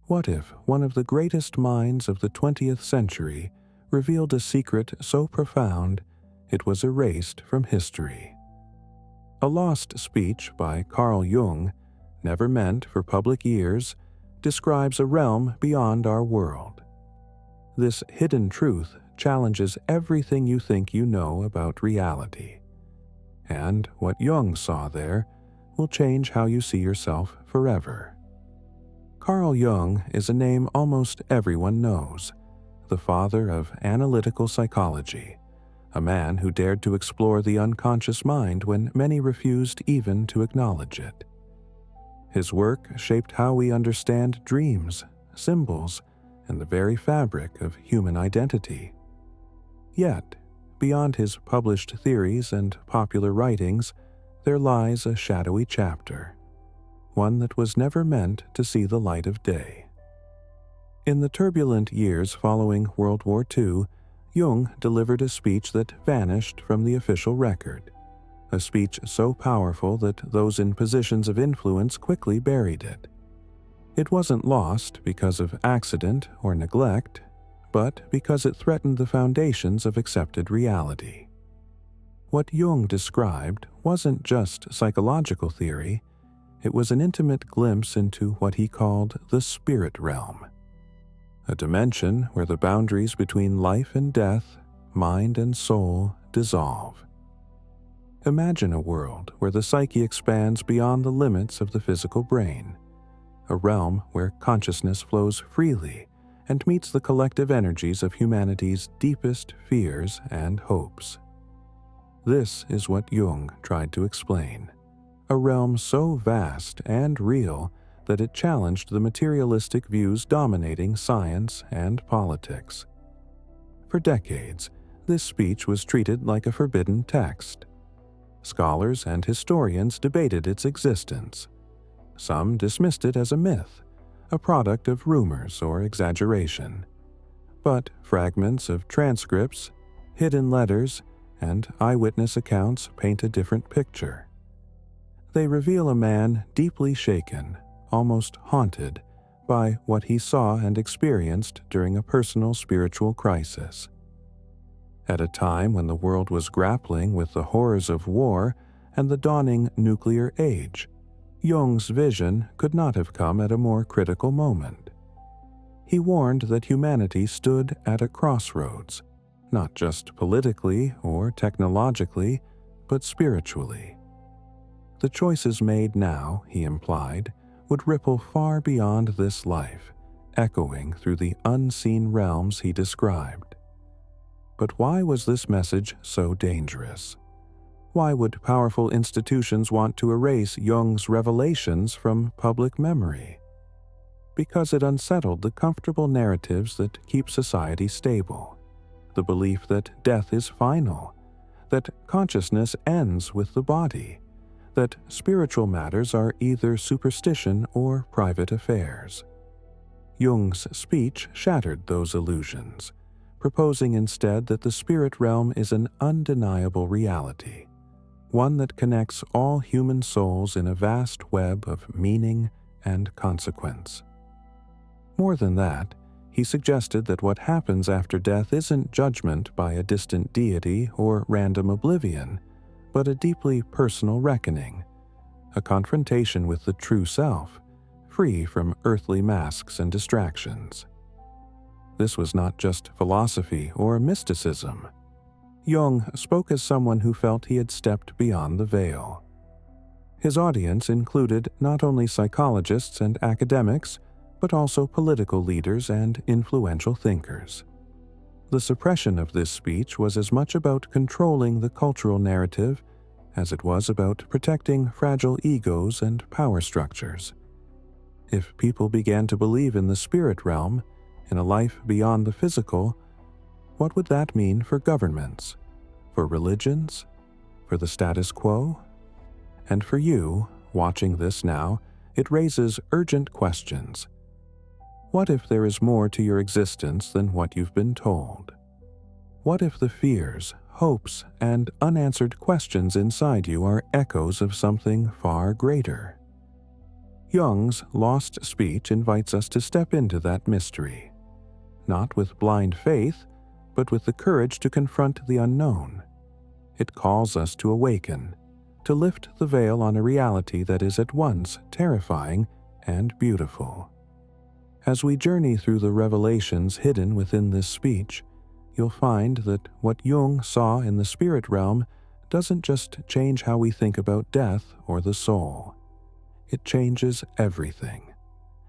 What if one of the greatest minds of the 20th century revealed a secret so profound it was erased from history? A lost speech by Carl Jung, never meant for public ears, describes a realm beyond our world. This hidden truth challenges everything you think you know about reality. And what Jung saw there will change how you see yourself forever. Carl Jung is a name almost everyone knows, the father of analytical psychology, a man who dared to explore the unconscious mind when many refused even to acknowledge it. His work shaped how we understand dreams, symbols, and the very fabric of human identity. Yet, beyond his published theories and popular writings, there lies a shadowy chapter, one that was never meant to see the light of day. In the turbulent years following World War II, Jung delivered a speech that vanished from the official record, a speech so powerful that those in positions of influence quickly buried it. It wasn't lost because of accident or neglect, but because it threatened the foundations of accepted reality. What Jung described wasn't just psychological theory, it was an intimate glimpse into what he called the spirit realm, a dimension where the boundaries between life and death, mind and soul, dissolve. Imagine a world where the psyche expands beyond the limits of the physical brain, a realm where consciousness flows freely and meets the collective energies of humanity's deepest fears and hopes. This is what Jung tried to explain, a realm so vast and real that it challenged the materialistic views dominating science and politics. For decades, this speech was treated like a forbidden text. Scholars and historians debated its existence. Some dismissed it as a myth, a product of rumors or exaggeration. But fragments of transcripts, hidden letters, and eyewitness accounts paint a different picture. They reveal a man deeply shaken, almost haunted, by what he saw and experienced during a personal spiritual crisis. At a time when the world was grappling with the horrors of war and the dawning nuclear age, Jung's vision could not have come at a more critical moment. He warned that humanity stood at a crossroads, not just politically or technologically, but spiritually. The choices made now, he implied, would ripple far beyond this life, echoing through the unseen realms he described. But why was this message so dangerous? Why would powerful institutions want to erase Jung's revelations from public memory? Because it unsettled the comfortable narratives that keep society stable, the belief that death is final, that consciousness ends with the body, that spiritual matters are either superstition or private affairs. Jung's speech shattered those illusions, proposing instead that the spirit realm is an undeniable reality, one that connects all human souls in a vast web of meaning and consequence. More than that, he suggested that what happens after death isn't judgment by a distant deity or random oblivion, but a deeply personal reckoning, a confrontation with the true self, free from earthly masks and distractions. This was not just philosophy or mysticism. Jung spoke as someone who felt he had stepped beyond the veil. His audience included not only psychologists and academics, but also political leaders and influential thinkers. The suppression of this speech was as much about controlling the cultural narrative as it was about protecting fragile egos and power structures. If people began to believe in the spirit realm, in a life beyond the physical, what would that mean for governments, for religions, for the status quo? And for you, watching this now, it raises urgent questions. What if there is more to your existence than what you've been told? What if the fears, hopes, and unanswered questions inside you are echoes of something far greater? Jung's lost speech invites us to step into that mystery, not with blind faith, but with the courage to confront the unknown. It calls us to awaken, to lift the veil on a reality that is at once terrifying and beautiful. As we journey through the revelations hidden within this speech, you'll find that what Jung saw in the spirit realm doesn't just change how we think about death or the soul. It changes everything.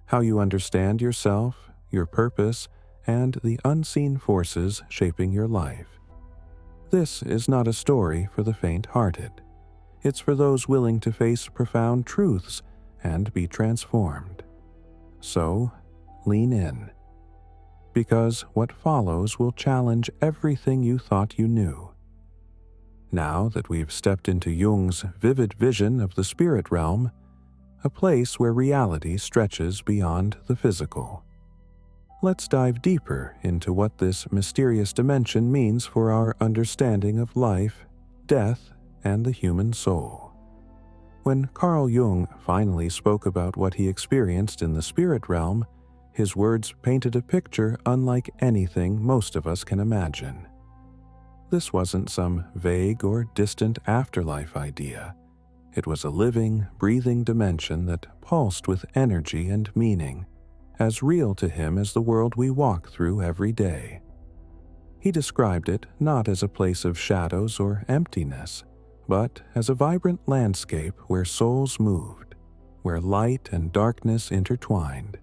How you understand yourself, your purpose, and the unseen forces shaping your life. This is not a story for the faint-hearted. It's for those willing to face profound truths and be transformed. So, lean in, because what follows will challenge everything you thought you knew. Now that we've stepped into Jung's vivid vision of the spirit realm, a place where reality stretches beyond the physical, let's dive deeper into what this mysterious dimension means for our understanding of life, death, and the human soul. When Carl Jung finally spoke about what he experienced in the spirit realm, his words painted a picture unlike anything most of us can imagine. This wasn't some vague or distant afterlife idea. It was a living, breathing dimension that pulsed with energy and meaning, as real to him as the world we walk through every day. He described it not as a place of shadows or emptiness, but as a vibrant landscape where souls moved, where light and darkness intertwined,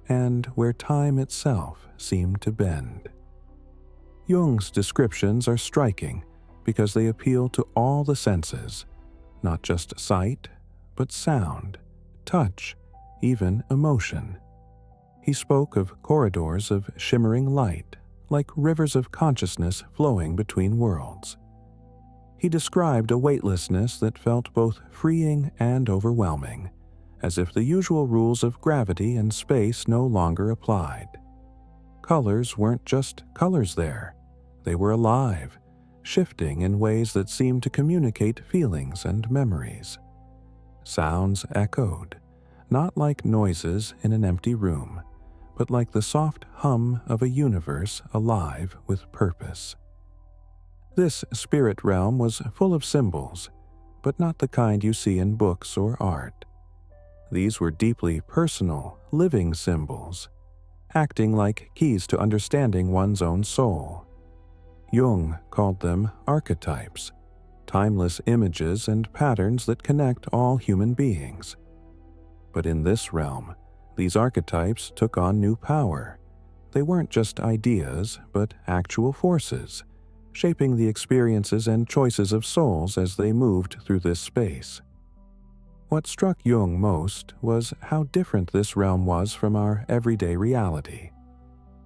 and where time itself seemed to bend. Jung's descriptions are striking because they appeal to all the senses, not just sight, but sound, touch, even emotion. He spoke of corridors of shimmering light, like rivers of consciousness flowing between worlds. He described a weightlessness that felt both freeing and overwhelming, as if the usual rules of gravity and space no longer applied. Colors weren't just colors there. They were alive, shifting in ways that seemed to communicate feelings and memories. Sounds echoed, not like noises in an empty room, but like the soft hum of a universe alive with purpose. This spirit realm was full of symbols, but not the kind you see in books or art. These were deeply personal, living symbols, acting like keys to understanding one's own soul. Jung called them archetypes, timeless images and patterns that connect all human beings. But in this realm, these archetypes took on new power. They weren't just ideas, but actual forces, shaping the experiences and choices of souls as they moved through this space. What struck Jung most was how different this realm was from our everyday reality.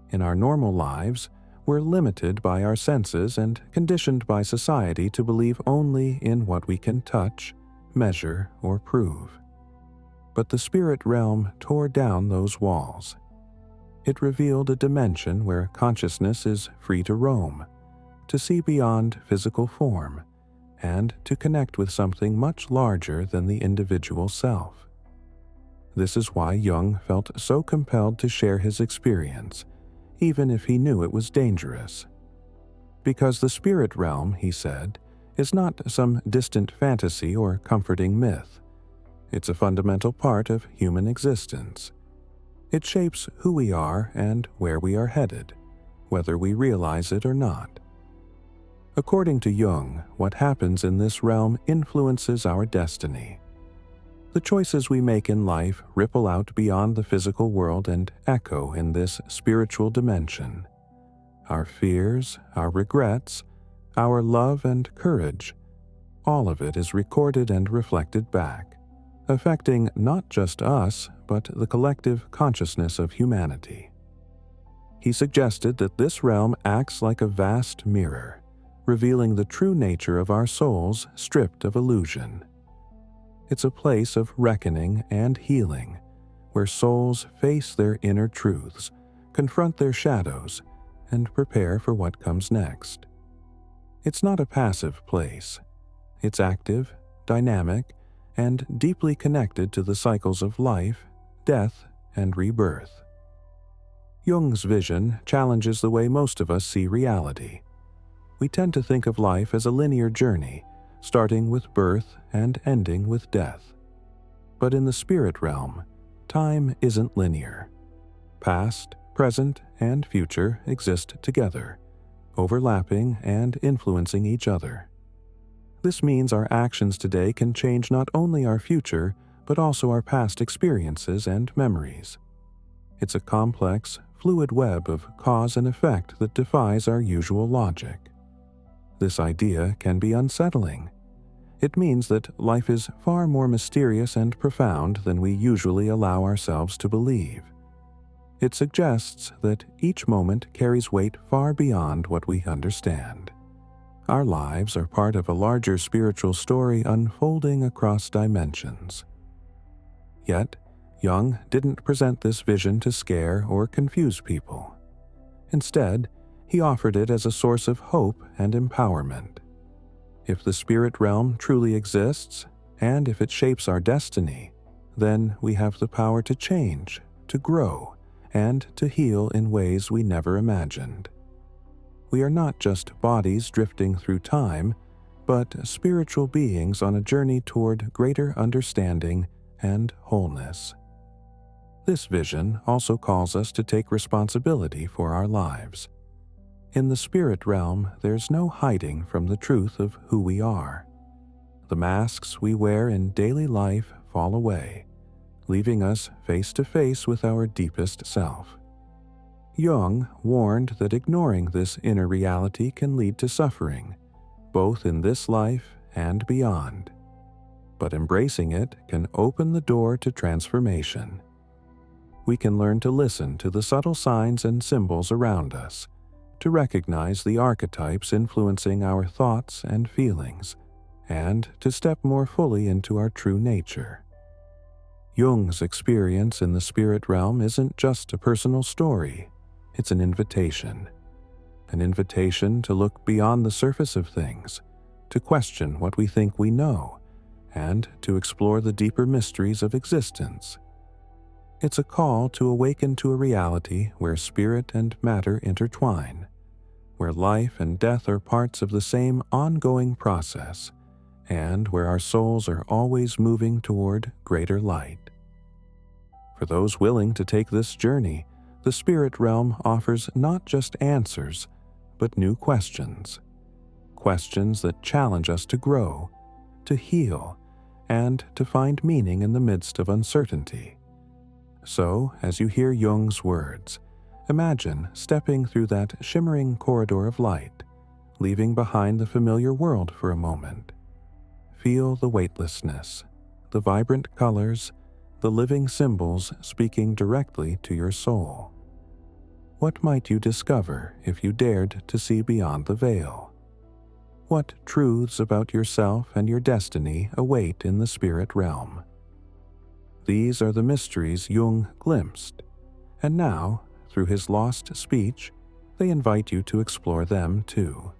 In our normal lives, we're limited by our senses and conditioned by society to believe only in what we can touch, measure, or prove. But the spirit realm tore down those walls. It revealed a dimension where consciousness is free to roam, to see beyond physical form, and to connect with something much larger than the individual self. This is why Jung felt so compelled to share his experience, even if he knew it was dangerous. Because the spirit realm, he said, is not some distant fantasy or comforting myth. It's a fundamental part of human existence. It shapes who we are and where we are headed, whether we realize it or not. According to Jung, what happens in this realm influences our destiny. The choices we make in life ripple out beyond the physical world and echo in this spiritual dimension. Our fears, our regrets, our love and courage, all of it is recorded and reflected back, affecting not just us, but the collective consciousness of humanity. He suggested that this realm acts like a vast mirror, revealing the true nature of our souls stripped of illusion. It's a place of reckoning and healing, where souls face their inner truths, confront their shadows, and prepare for what comes next. It's not a passive place. It's active, dynamic, and deeply connected to the cycles of life, death, and rebirth. Jung's vision challenges the way most of us see reality. We tend to think of life as a linear journey, starting with birth and ending with death. But in the spirit realm, time isn't linear. Past, present, and future exist together, overlapping and influencing each other. This means our actions today can change not only our future, but also our past experiences and memories. It's a complex, fluid web of cause and effect that defies our usual logic. This idea can be unsettling. It means that life is far more mysterious and profound than we usually allow ourselves to believe. It suggests that each moment carries weight far beyond what we understand. Our lives are part of a larger spiritual story unfolding across dimensions. Yet, Jung didn't present this vision to scare or confuse people. Instead, he offered it as a source of hope and empowerment. If the spirit realm truly exists, and if it shapes our destiny, then we have the power to change, to grow, and to heal in ways we never imagined. We are not just bodies drifting through time, but spiritual beings on a journey toward greater understanding and wholeness. This vision also calls us to take responsibility for our lives. In the spirit realm, there's no hiding from the truth of who we are. The masks we wear in daily life fall away, leaving us face to face with our deepest self. Jung warned that ignoring this inner reality can lead to suffering, both in this life and beyond. But embracing it can open the door to transformation. We can learn to listen to the subtle signs and symbols around us, to recognize the archetypes influencing our thoughts and feelings, and to step more fully into our true nature. Jung's experience in the spirit realm isn't just a personal story, it's an invitation to look beyond the surface of things, to question what we think we know, and to explore the deeper mysteries of existence. It's a call to awaken to a reality where spirit and matter intertwine, where life and death are parts of the same ongoing process, and where our souls are always moving toward greater light. For those willing to take this journey, the spirit realm offers not just answers, but new questions. Questions that challenge us to grow, to heal, and to find meaning in the midst of uncertainty. So, as you hear Jung's words, imagine stepping through that shimmering corridor of light, leaving behind the familiar world for a moment. Feel the weightlessness, the vibrant colors, the living symbols speaking directly to your soul. What might you discover if you dared to see beyond the veil? What truths about yourself and your destiny await in the spirit realm? These are the mysteries Jung glimpsed, and now, through his lost speech, they invite you to explore them too.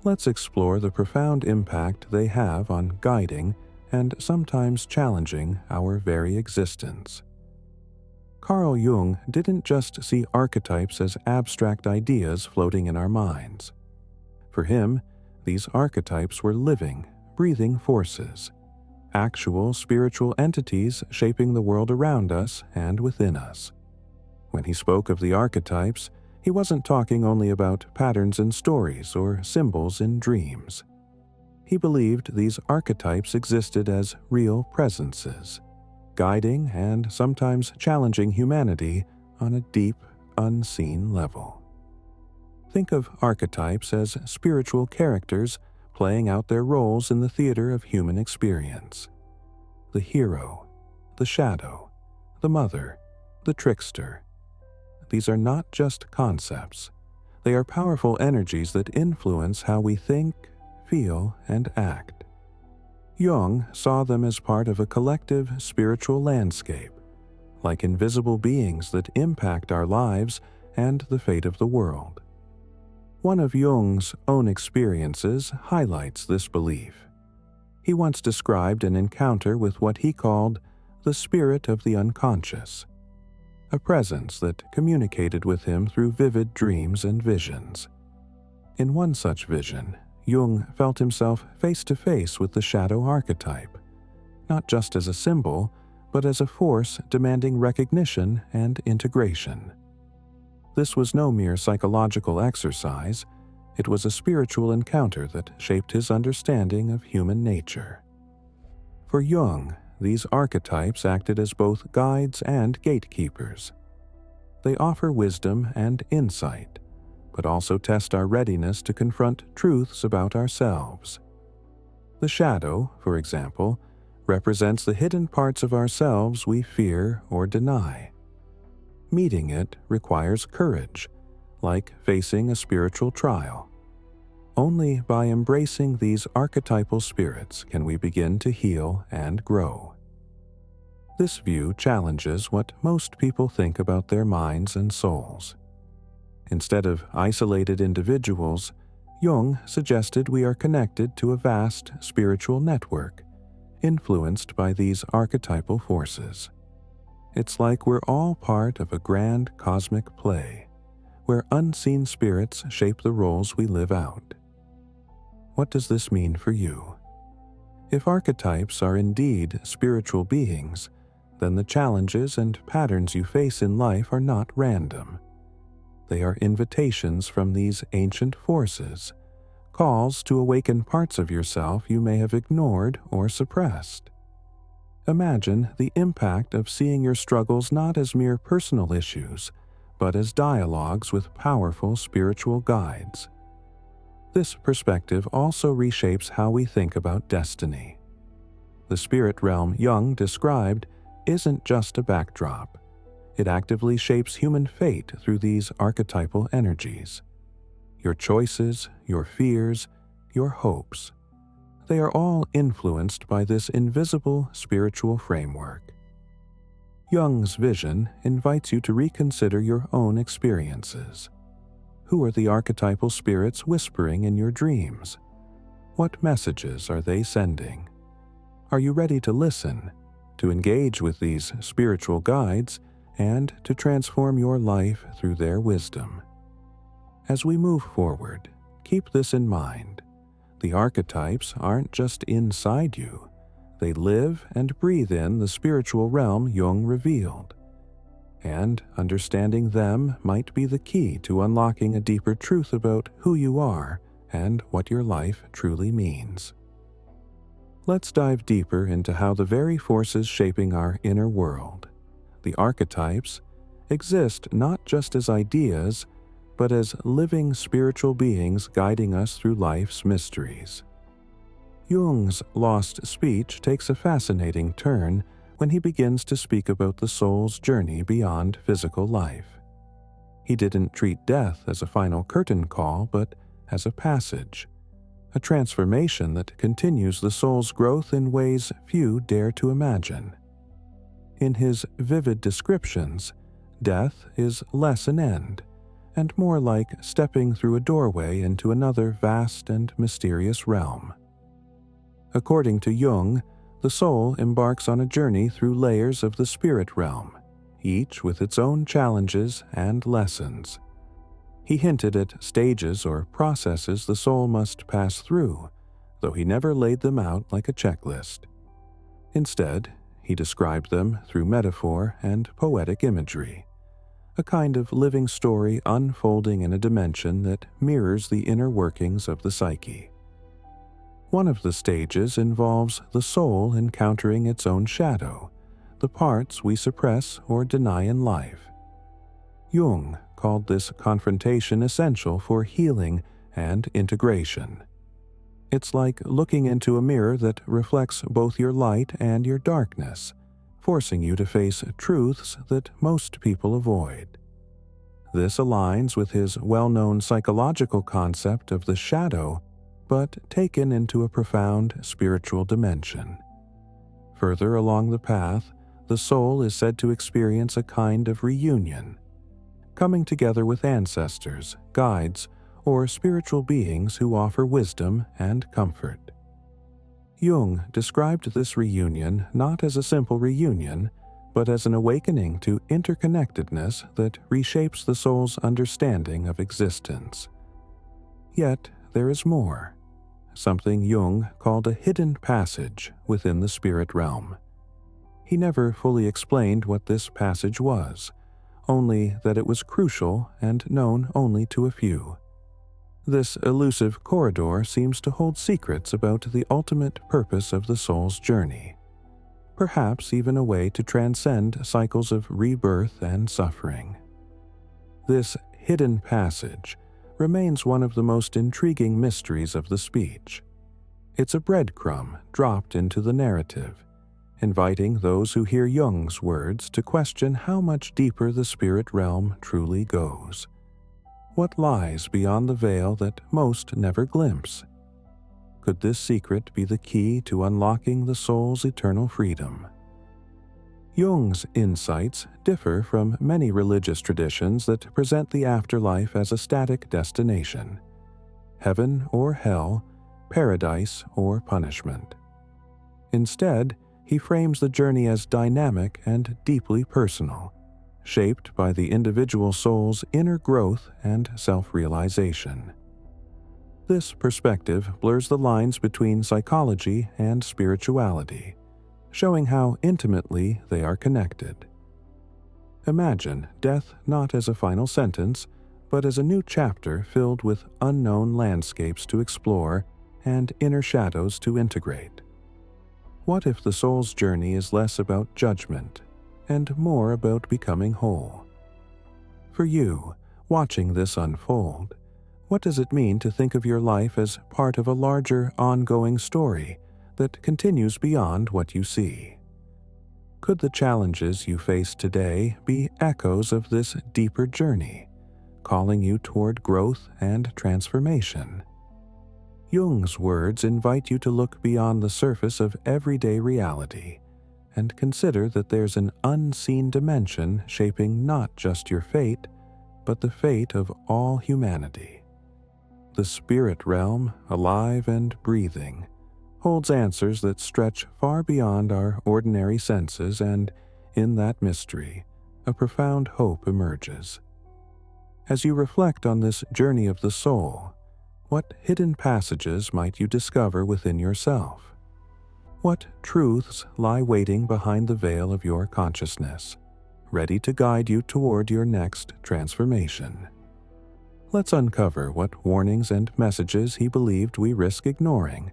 Let's explore the profound impact they have on guiding and sometimes challenging our very existence. Carl Jung didn't just see archetypes as abstract ideas floating in our minds. For him, these archetypes were living, breathing forces, actual spiritual entities shaping the world around us and within us. When he spoke of the archetypes, he wasn't talking only about patterns in stories or symbols in dreams. He believed these archetypes existed as real presences, guiding and sometimes challenging humanity on a deep, unseen level. Think of archetypes as spiritual characters playing out their roles in the theater of human experience. The hero, the shadow, the mother, the trickster. These are not just concepts. They are powerful energies that influence how we think, feel, and act. Jung saw them as part of a collective spiritual landscape, like invisible beings that impact our lives and the fate of the world. One of Jung's own experiences highlights this belief. He once described an encounter with what he called the spirit of the unconscious, a presence that communicated with him through vivid dreams and visions. In one such vision, Jung felt himself face to face with the shadow archetype, not just as a symbol, but as a force demanding recognition and integration. This was no mere psychological exercise, it was a spiritual encounter that shaped his understanding of human nature. For Jung, these archetypes acted as both guides and gatekeepers. They offer wisdom and insight, but also test our readiness to confront truths about ourselves. The shadow, for example, represents the hidden parts of ourselves we fear or deny. Meeting it requires courage, like facing a spiritual trial. Only by embracing these archetypal spirits can we begin to heal and grow. This view challenges what most people think about their minds and souls. Instead of isolated individuals, Jung suggested we are connected to a vast spiritual network, influenced by these archetypal forces. It's like we're all part of a grand cosmic play, where unseen spirits shape the roles we live out. What does this mean for you? If archetypes are indeed spiritual beings, then the challenges and patterns you face in life are not random. They are invitations from these ancient forces, calls to awaken parts of yourself you may have ignored or suppressed. Imagine the impact of seeing your struggles not as mere personal issues, but as dialogues with powerful spiritual guides. This perspective also reshapes how we think about destiny. The spirit realm Jung described isn't just a backdrop. It actively shapes human fate through these archetypal energies. Your choices, your fears, your hopes. They are all influenced by this invisible spiritual framework. Jung's vision invites you to reconsider your own experiences. Who are the archetypal spirits whispering in your dreams? What messages are they sending? Are you ready to listen, to engage with these spiritual guides, and to transform your life through their wisdom? As we move forward, keep this in mind. The archetypes aren't just inside you. They live and breathe in the spiritual realm Jung revealed. And understanding them might be the key to unlocking a deeper truth about who you are and what your life truly means. Let's dive deeper into how the very forces shaping our inner world, the archetypes, exist not just as ideas, but as living spiritual beings guiding us through life's mysteries. Jung's lost speech takes a fascinating turn when he begins to speak about the soul's journey beyond physical life. He didn't treat death as a final curtain call, but as a passage, a transformation that continues the soul's growth in ways few dare to imagine. In his vivid descriptions, death is less an end, and more like stepping through a doorway into another vast and mysterious realm. According to Jung, the soul embarks on a journey through layers of the spirit realm, each with its own challenges and lessons. He hinted at stages or processes the soul must pass through, though he never laid them out like a checklist. Instead, he described them through metaphor and poetic imagery, a kind of living story unfolding in a dimension that mirrors the inner workings of the psyche. One of the stages involves the soul encountering its own shadow, the parts we suppress or deny in life. Jung called this confrontation essential for healing and integration. It's like looking into a mirror that reflects both your light and your darkness, forcing you to face truths that most people avoid. This aligns with his well-known psychological concept of the shadow, but taken into a profound spiritual dimension. Further along the path, the soul is said to experience a kind of reunion, coming together with ancestors, guides, or spiritual beings who offer wisdom and comfort. Jung described this reunion not as a simple reunion, but as an awakening to interconnectedness that reshapes the soul's understanding of existence. Yet there is more, something Jung called a hidden passage within the spirit realm. He never fully explained what this passage was, only that it was crucial and known only to a few. This elusive corridor seems to hold secrets about the ultimate purpose of the soul's journey, perhaps even a way to transcend cycles of rebirth and suffering. This hidden passage remains one of the most intriguing mysteries of the speech. It's a breadcrumb dropped into the narrative, inviting those who hear Jung's words to question how much deeper the spirit realm truly goes. What lies beyond the veil that most never glimpse? Could this secret be the key to unlocking the soul's eternal freedom? Jung's insights differ from many religious traditions that present the afterlife as a static destination, heaven or hell, paradise or punishment. Instead, he frames the journey as dynamic and deeply personal, shaped by the individual soul's inner growth and self-realization. This perspective blurs the lines between psychology and spirituality, showing how intimately they are connected. Imagine death not as a final sentence, but as a new chapter filled with unknown landscapes to explore and inner shadows to integrate. What if the soul's journey is less about judgment and more about becoming whole? For you, watching this unfold, what does it mean to think of your life as part of a larger, ongoing story that continues beyond what you see? Could the challenges you face today be echoes of this deeper journey, calling you toward growth and transformation? Jung's words invite you to look beyond the surface of everyday reality and consider that there's an unseen dimension shaping not just your fate, but the fate of all humanity. The spirit realm, alive and breathing, holds answers that stretch far beyond our ordinary senses, and in that mystery, a profound hope emerges. As you reflect on this journey of the soul, what hidden passages might you discover within yourself? What truths lie waiting behind the veil of your consciousness, ready to guide you toward your next transformation? Let's uncover what warnings and messages he believed we risk ignoring,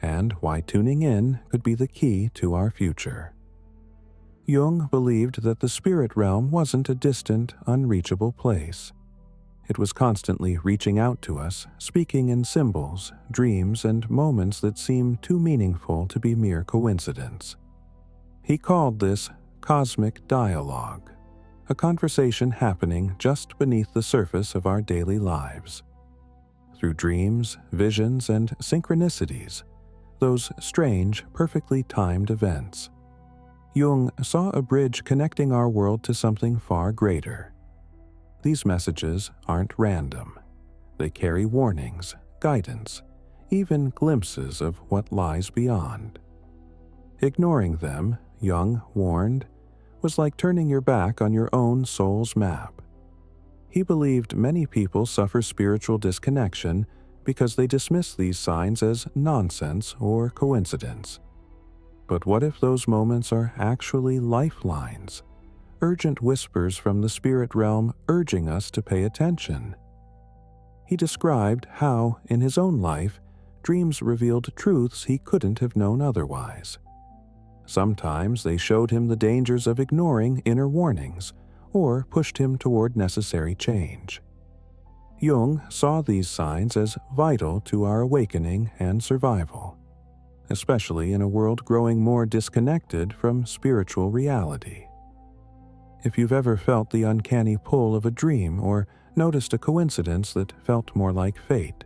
and why tuning in could be the key to our future. Jung believed that the spirit realm wasn't a distant, unreachable place. It was constantly reaching out to us, speaking in symbols, dreams, and moments that seem too meaningful to be mere coincidence. He called this cosmic dialogue, a conversation happening just beneath the surface of our daily lives. Through dreams, visions, and synchronicities, those strange, perfectly timed events, Jung saw a bridge connecting our world to something far greater. These messages aren't random. They carry warnings, guidance, even glimpses of what lies beyond. Ignoring them, Jung warned, was like turning your back on your own soul's map. He believed many people suffer spiritual disconnection because they dismiss these signs as nonsense or coincidence. But what if those moments are actually lifelines, urgent whispers from the spirit realm urging us to pay attention? He described how, in his own life, dreams revealed truths he couldn't have known otherwise. Sometimes they showed him the dangers of ignoring inner warnings or pushed him toward necessary change. Jung saw these signs as vital to our awakening and survival, especially in a world growing more disconnected from spiritual reality. If you've ever felt the uncanny pull of a dream or noticed a coincidence that felt more like fate,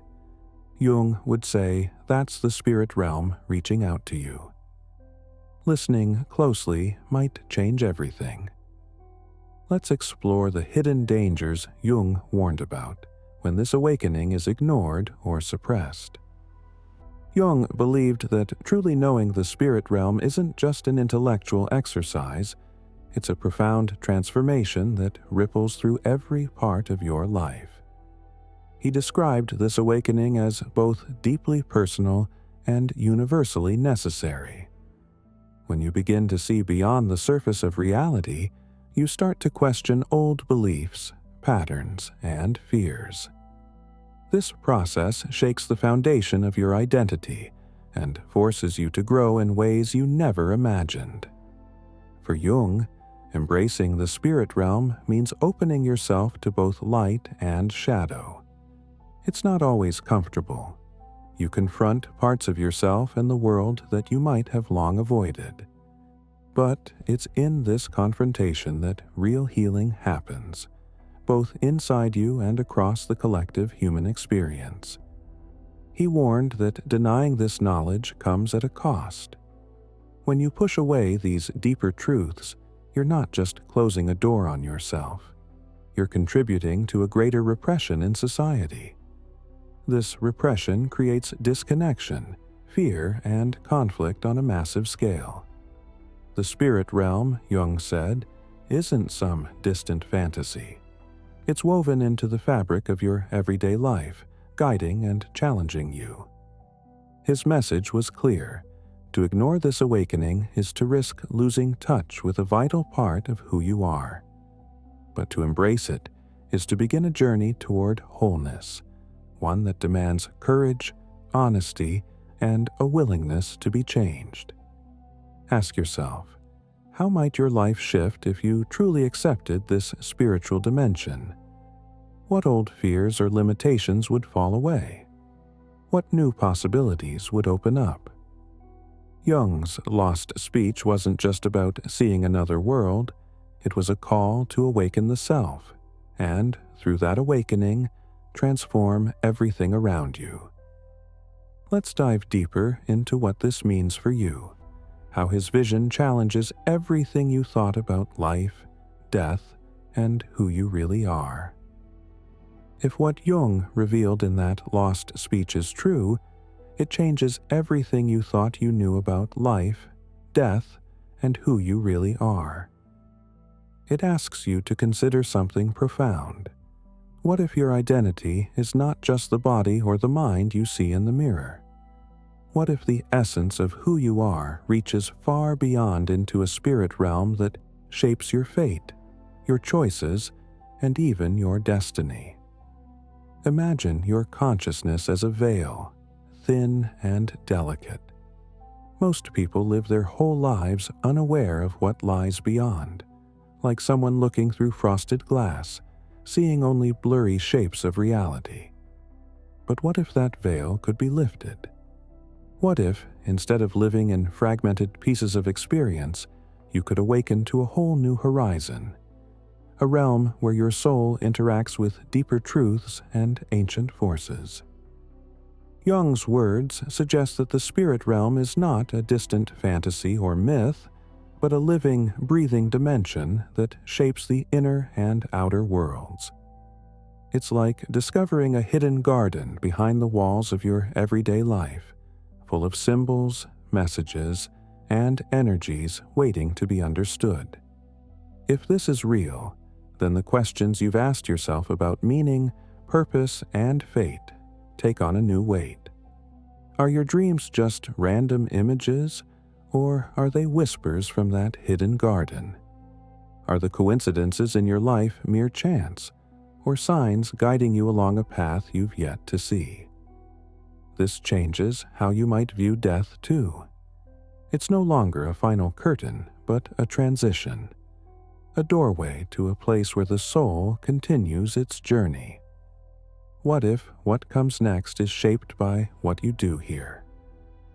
Jung would say that's the spirit realm reaching out to you. Listening closely might change everything. Let's explore the hidden dangers Jung warned about when this awakening is ignored or suppressed. Jung believed that truly knowing the spirit realm isn't just an intellectual exercise, it's a profound transformation that ripples through every part of your life. He described this awakening as both deeply personal and universally necessary. When you begin to see beyond the surface of reality, you start to question old beliefs, patterns, and fears. This process shakes the foundation of your identity and forces you to grow in ways you never imagined. For Jung, embracing the spirit realm means opening yourself to both light and shadow. It's not always comfortable. You confront parts of yourself and the world that you might have long avoided. But it's in this confrontation that real healing happens, both inside you and across the collective human experience. He warned that denying this knowledge comes at a cost. When you push away these deeper truths, you're not just closing a door on yourself. You're contributing to a greater repression in society. This repression creates disconnection, fear, and conflict on a massive scale. The spirit realm, Jung said, isn't some distant fantasy. It's woven into the fabric of your everyday life, guiding and challenging you. His message was clear. To ignore this awakening is to risk losing touch with a vital part of who you are. But to embrace it is to begin a journey toward wholeness, one that demands courage, honesty, and a willingness to be changed. Ask yourself, how might your life shift if you truly accepted this spiritual dimension? What old fears or limitations would fall away? What new possibilities would open up? Jung's lost speech wasn't just about seeing another world, it was a call to awaken the self, and, through that awakening, transform everything around you. Let's dive deeper into what this means for you, how his vision challenges everything you thought about life, death, and who you really are. If what Jung revealed in that lost speech is true, it changes everything you thought you knew about life, death, and who you really are. It asks you to consider something profound. What if your identity is not just the body or the mind you see in the mirror? What if the essence of who you are reaches far beyond into a spirit realm that shapes your fate, your choices, and even your destiny? Imagine your consciousness as a veil, thin and delicate. Most people live their whole lives unaware of what lies beyond, like someone looking through frosted glass, seeing only blurry shapes of reality. But what if that veil could be lifted? What if, instead of living in fragmented pieces of experience, you could awaken to a whole new horizon, a realm where your soul interacts with deeper truths and ancient forces? Jung's words suggest that the spirit realm is not a distant fantasy or myth, but a living, breathing dimension that shapes the inner and outer worlds. It's like discovering a hidden garden behind the walls of your everyday life, full of symbols, messages, and energies waiting to be understood. If this is real, then the questions you've asked yourself about meaning, purpose, and fate take on a new weight. Are your dreams just random images, or are they whispers from that hidden garden? Are the coincidences in your life mere chance, or signs guiding you along a path you've yet to see? This changes how you might view death too. It's no longer a final curtain, but a transition, a doorway to a place where the soul continues its journey. What if what comes next is shaped by what you do here?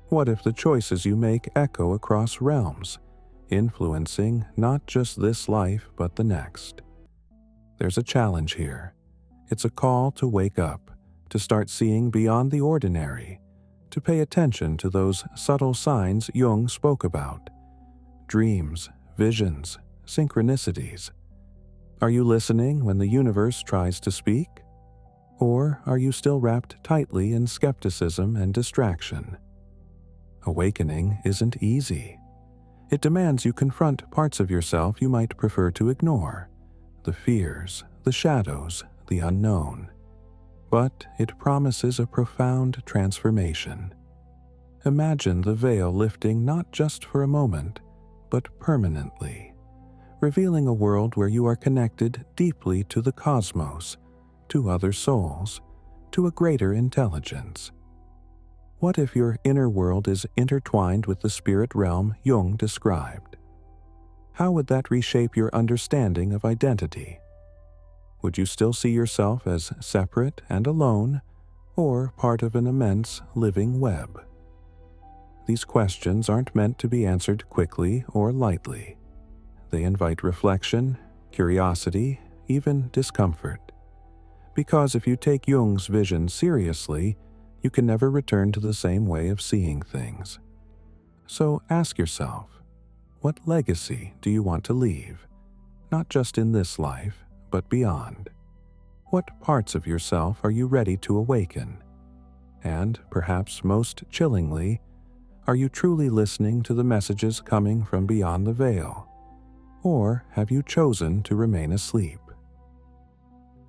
What if the choices you make echo across realms, influencing not just this life but the next? There's a challenge here. It's a call to wake up, to start seeing beyond the ordinary, to pay attention to those subtle signs Jung spoke about: dreams, visions, synchronicities. Are you listening when the universe tries to speak? Or are you still wrapped tightly in skepticism and distraction, Awakening isn't easy. It demands you confront parts of yourself you might prefer to ignore, the fears, the shadows, the unknown. But it promises a profound transformation. Imagine the veil lifting not just for a moment, but permanently, revealing a world where you are connected deeply to the cosmos, to other souls, to a greater intelligence. What if your inner world is intertwined with the spirit realm Jung described? How would that reshape your understanding of identity? Would you still see yourself as separate and alone, or part of an immense living web? These questions aren't meant to be answered quickly or lightly. They invite reflection, curiosity, even discomfort. Because if you take Jung's vision seriously, you can never return to the same way of seeing things. So ask yourself, what legacy do you want to leave? Not just in this life, but beyond. What parts of yourself are you ready to awaken? And, perhaps most chillingly, are you truly listening to the messages coming from beyond the veil? Or have you chosen to remain asleep?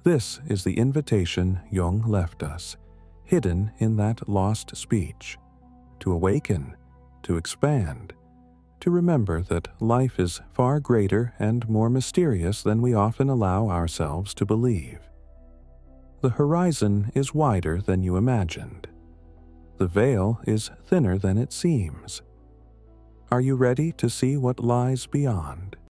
This is the invitation Jung left us, hidden in that lost speech, to awaken, to expand, to remember that life is far greater and more mysterious than we often allow ourselves to believe. The horizon is wider than you imagined. The veil is thinner than it seems. Are you ready to see what lies beyond?